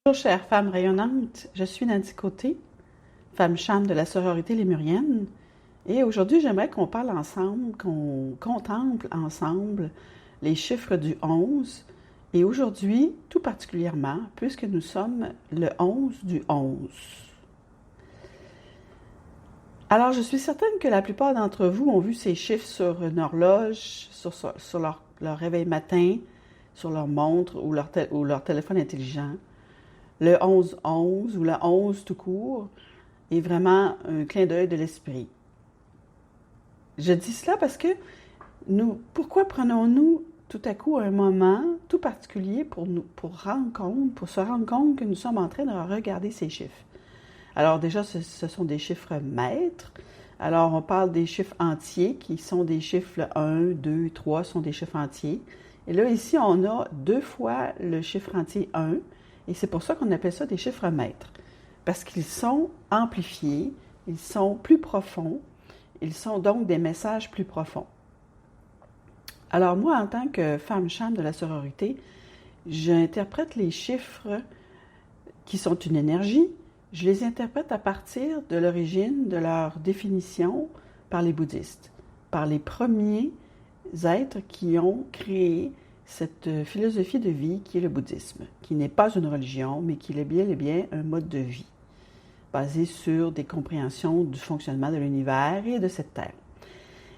Bonjour chère femme rayonnante, je suis Nancy Côté, femme chambre de la sororité lémurienne, et aujourd'hui j'aimerais qu'on parle ensemble, qu'on contemple ensemble les chiffres du 11, et aujourd'hui tout particulièrement, puisque nous sommes le 11 du 11. Alors je suis certaine que la plupart d'entre vous ont vu ces chiffres sur une horloge, sur leur réveil matin, sur leur montre ou leur téléphone intelligent. Le 11-11 ou le 11 tout court est vraiment un clin d'œil de l'esprit. Je dis cela parce que pourquoi prenons-nous tout à coup un moment tout particulier pour se rendre compte que nous sommes en train de regarder ces chiffres? Alors déjà, ce sont des chiffres maîtres. Alors on parle des chiffres entiers qui sont des chiffres 1, 2, 3 sont des chiffres entiers. Et là, ici, on a 2 fois le chiffre entier 1. Et c'est pour ça qu'on appelle ça des chiffres maîtres, parce qu'ils sont amplifiés, ils sont plus profonds, ils sont donc des messages plus profonds. Alors moi, en tant que femme chambre de la sororité, j'interprète les chiffres qui sont une énergie, je les interprète à partir de l'origine de leur définition par les bouddhistes, par les premiers êtres qui ont créé cette philosophie de vie qui est le bouddhisme, qui n'est pas une religion, mais qui est bien et bien un mode de vie, basé sur des compréhensions du fonctionnement de l'univers et de cette Terre.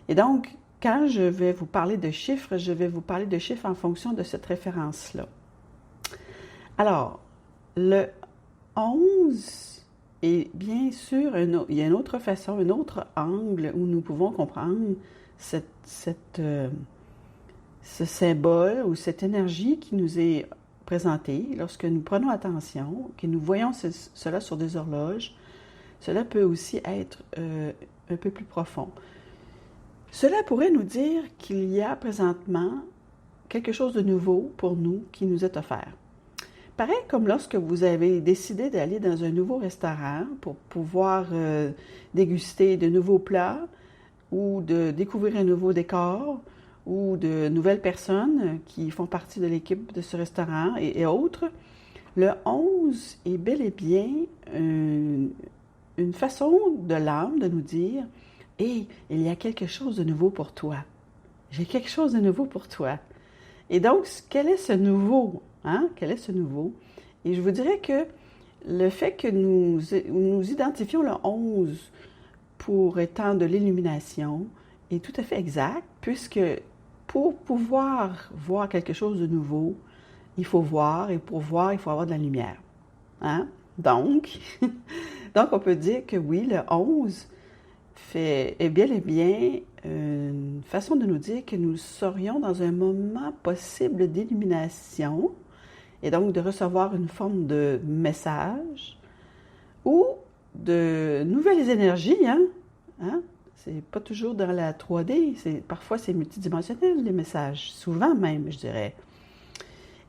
Et donc, quand je vais vous parler de chiffres, je vais vous parler de chiffres en fonction de cette référence-là. Alors, le 11 est bien sûr, il y a une autre façon, un autre angle où nous pouvons comprendre ce symbole ou cette énergie qui nous est présentée lorsque nous prenons attention, que nous voyons cela sur des horloges. Cela peut aussi être un peu plus profond. Cela pourrait nous dire qu'il y a présentement quelque chose de nouveau pour nous qui nous est offert. Pareil comme lorsque vous avez décidé d'aller dans un nouveau restaurant pour pouvoir déguster de nouveaux plats ou de découvrir un nouveau décor ou de nouvelles personnes qui font partie de l'équipe de ce restaurant et autres, le 11 est bel et bien une façon de l'âme de nous dire « Hey, il y a quelque chose de nouveau pour toi. J'ai quelque chose de nouveau pour toi. » Et donc, quel est ce nouveau? Quel est ce nouveau? Et je vous dirais que le fait que nous identifions le 11 pour étant de l'illumination est tout à fait exact, puisque pour pouvoir voir quelque chose de nouveau, il faut voir, et pour voir, il faut avoir de la lumière. Donc, on peut dire que oui, le 11 est bien et bien une façon de nous dire que nous serions dans un moment possible d'illumination, et donc de recevoir une forme de message ou de nouvelles énergies, C'est pas toujours dans la 3D, parfois c'est multidimensionnel les messages, souvent même, je dirais.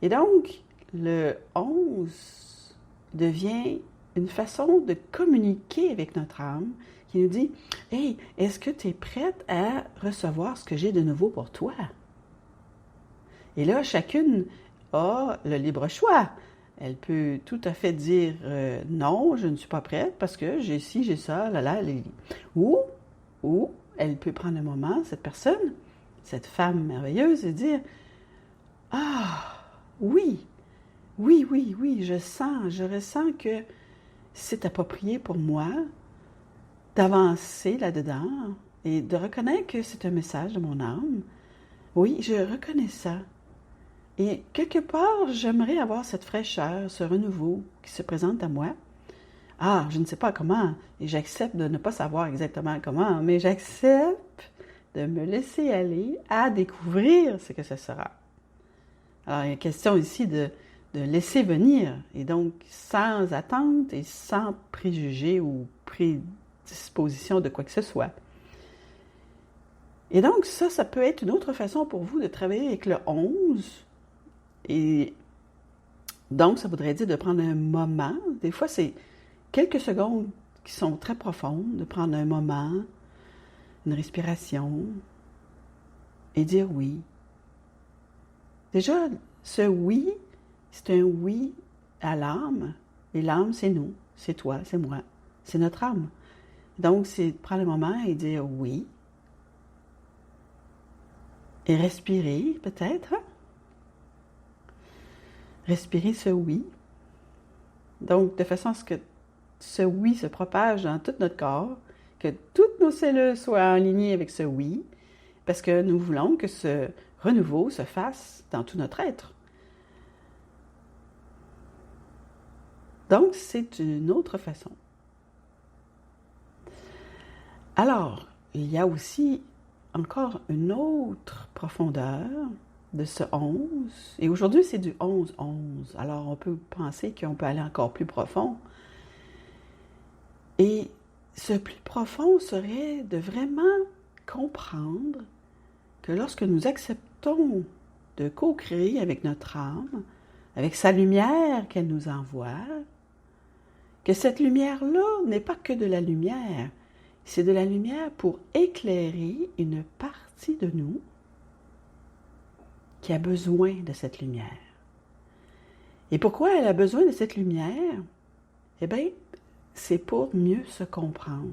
Et donc, le 11 devient une façon de communiquer avec notre âme qui nous dit « Hey, est-ce que tu es prête à recevoir ce que j'ai de nouveau pour toi? » Et là, chacune a le libre choix. Elle peut tout à fait dire non, je ne suis pas prête parce que j'ai ci, j'ai ça, ou elle peut prendre un moment, cette personne, cette femme merveilleuse, et dire « Ah, oui, je ressens que c'est approprié pour moi d'avancer là-dedans et de reconnaître que c'est un message de mon âme. Oui, je reconnais ça. Et quelque part, j'aimerais avoir cette fraîcheur, ce renouveau qui se présente à moi. Ah, je ne sais pas comment, et j'accepte de ne pas savoir exactement comment, mais j'accepte de me laisser aller à découvrir ce que ce sera. Alors, il y a une question ici de laisser venir, et donc sans attente et sans préjugés ou prédisposition de quoi que ce soit. Et donc, ça peut être une autre façon pour vous de travailler avec le 11. Et donc, ça voudrait dire de prendre un moment. Des fois, c'est quelques secondes qui sont très profondes, de prendre un moment, une respiration, et dire oui. Déjà, ce oui, c'est un oui à l'âme, et l'âme, c'est nous, c'est toi, c'est moi, c'est notre âme. Donc, c'est de prendre le moment et dire oui, et respirer peut-être, hein? Respirer ce oui. Donc, de façon à ce que ce oui se propage dans tout notre corps, que toutes nos cellules soient alignées avec ce oui, parce que nous voulons que ce renouveau se fasse dans tout notre être. Donc, c'est une autre façon. Alors, il y a aussi encore une autre profondeur de ce 11. Et aujourd'hui, c'est du 11-11. Alors, on peut penser qu'on peut aller encore plus profond. Et ce plus profond serait de vraiment comprendre que lorsque nous acceptons de co-créer avec notre âme, avec sa lumière qu'elle nous envoie, que cette lumière-là n'est pas que de la lumière, c'est de la lumière pour éclairer une partie de nous qui a besoin de cette lumière. Et pourquoi elle a besoin de cette lumière? Eh bien, c'est pour mieux se comprendre.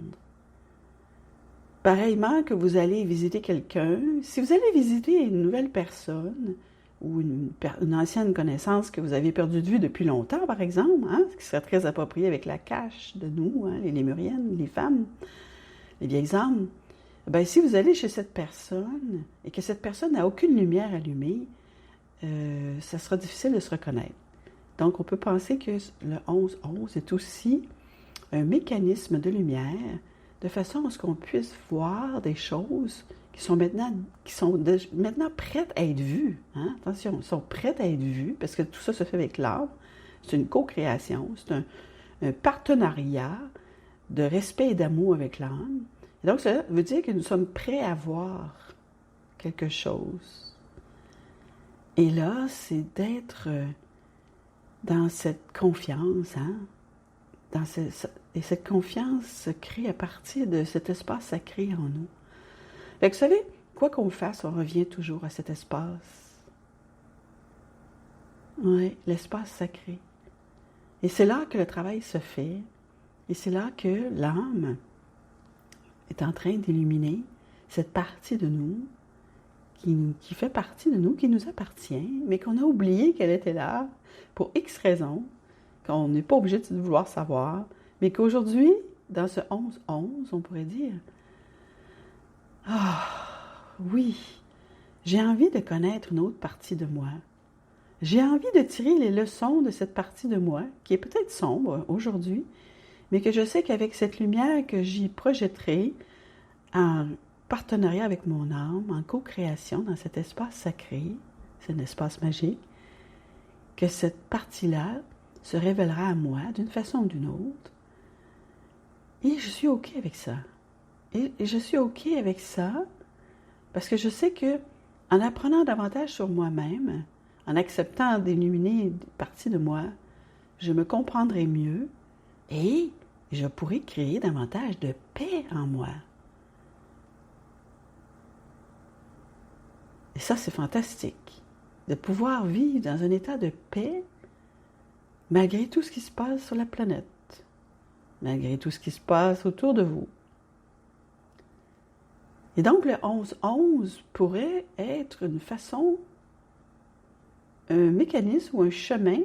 Pareillement que vous allez visiter quelqu'un, si vous allez visiter une nouvelle personne ou une ancienne connaissance que vous avez perdue de vue depuis longtemps, par exemple, hein, ce qui serait très approprié avec la cache de nous, hein, les lémuriennes, les femmes, les vieilles âmes, bien, si vous allez chez cette personne et que cette personne n'a aucune lumière allumée, ça sera difficile de se reconnaître. Donc, on peut penser que le 11-11 est aussi un mécanisme de lumière de façon à ce qu'on puisse voir des choses qui sont maintenant prêtes à être vues. Hein? Attention, elles sont prêtes à être vues parce que tout ça se fait avec l'âme. C'est une co-création, c'est un partenariat de respect et d'amour avec l'âme. Et donc, ça veut dire que nous sommes prêts à voir quelque chose. Et là, c'est d'être dans cette confiance, hein? Et cette confiance se crée à partir de cet espace sacré en nous. Fait que vous savez, quoi qu'on fasse, on revient toujours à cet espace. Oui, l'espace sacré. Et c'est là que le travail se fait. Et c'est là que l'âme est en train d'illuminer cette partie de nous qui fait partie de nous, qui nous appartient, mais qu'on a oublié qu'elle était là pour X raisons, qu'on n'est pas obligé de vouloir savoir, mais qu'aujourd'hui, dans ce 11-11, on pourrait dire « Ah, oui, j'ai envie de connaître une autre partie de moi. J'ai envie de tirer les leçons de cette partie de moi, qui est peut-être sombre aujourd'hui, mais que je sais qu'avec cette lumière que j'y projetterai en partenariat avec mon âme, en co-création dans cet espace sacré, c'est un espace magique, que cette partie-là se révélera à moi d'une façon ou d'une autre. Et je suis OK avec ça. Et je suis OK avec ça parce que je sais que en apprenant davantage sur moi-même, en acceptant d'illuminer des parties de moi, je me comprendrai mieux et je pourrai créer davantage de paix en moi. Et ça, c'est fantastique, de pouvoir vivre dans un état de paix malgré tout ce qui se passe sur la planète, malgré tout ce qui se passe autour de vous. Et donc, le 11-11 pourrait être une façon, un mécanisme ou un chemin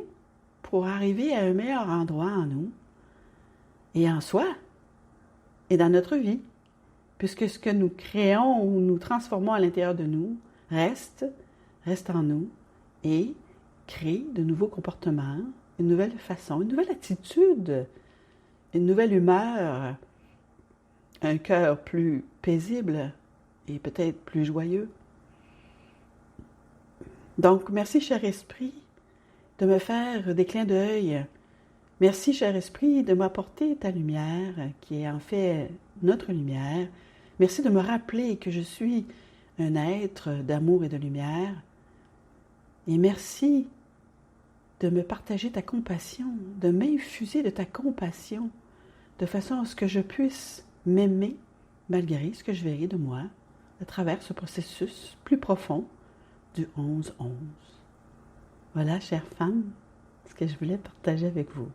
pour arriver à un meilleur endroit en nous et en soi et dans notre vie, puisque ce que nous créons ou nous transformons à l'intérieur de nous reste en nous et crée de nouveaux comportements, une nouvelle façon, une nouvelle attitude, une nouvelle humeur, un cœur plus paisible et peut-être plus joyeux. Donc, merci, cher esprit, de me faire des clins d'œil. Merci, cher esprit, de m'apporter ta lumière, qui est en fait notre lumière. Merci de me rappeler que je suis un être d'amour et de lumière. Et merci de me partager ta compassion, de m'infuser de ta compassion, de façon à ce que je puisse m'aimer malgré ce que je verrai de moi à travers ce processus plus profond du 11-11. Voilà, chère femme, ce que je voulais partager avec vous.